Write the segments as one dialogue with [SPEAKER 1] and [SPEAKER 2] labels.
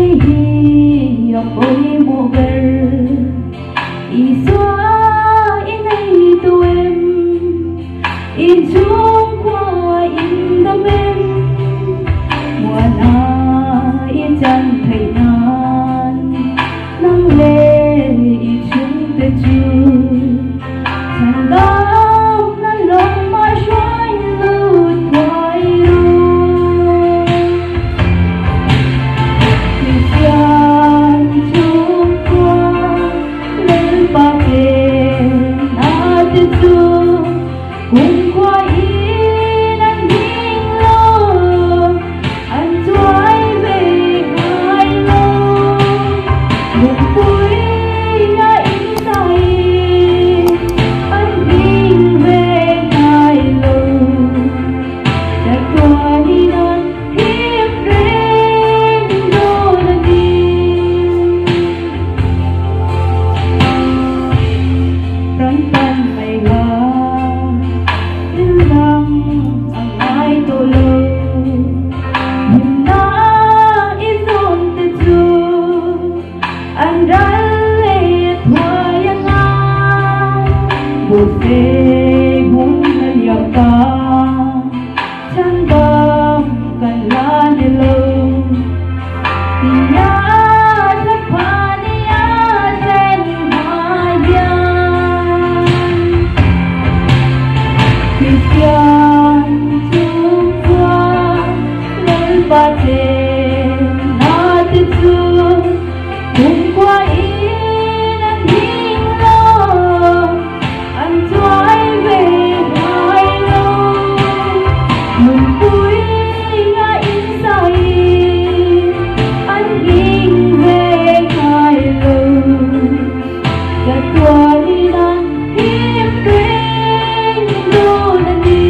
[SPEAKER 1] hi ôi mùa gần y xóa in này tụi em in chung qua in đam em mùa na in chân thầy nan nắng lê y chung tê chu chẳng đau nan lòng mà xoay lụt quay cùng qua in anh hiên lo anh thoái về hai lo một cuối đã in say anh hiên về hai lo đã qua đi anh hiếp đến đô là đi rắn tan mày hoa ang ay tulog yun na izon tetu ang dali at wayangan buti mong nalyakan chandang kalanilong tiyat at paniyasin mayan Christian ba trên natin su cùng qua in anh hiên lo anh thoái về hai lo mừng cuối nga in say anh hiên về hai lo gạt qua đi anh hiếp đến đô là đi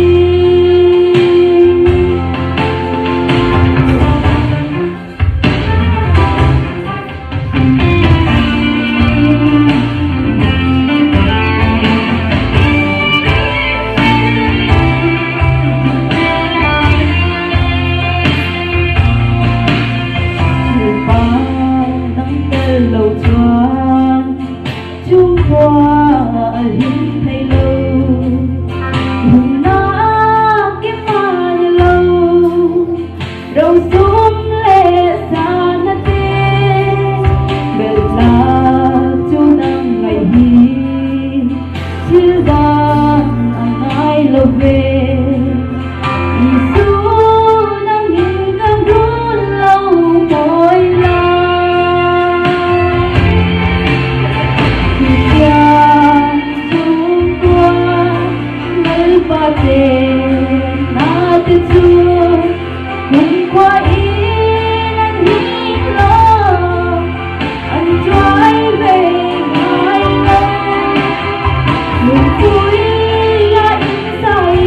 [SPEAKER 1] lâu choan chung qua hình thay lâu hùng na cái pha như lâu đầu xuống lệ xa na tê bề la chu nang ngày hi chưa gan ang ai lâu về natin su cùng qua in anh hiên lo anh thoái về hai lo mừng cuối đã in say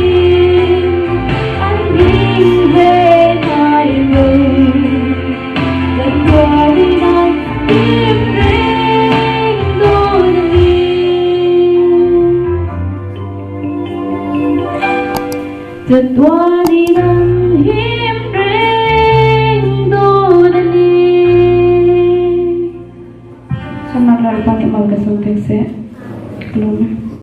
[SPEAKER 1] anh hiên về hai lo dần qua đi anh tiếp đến đôi dần qua đi anh hiếp đến đôi đi Sangat luar panik mau kesel kese belum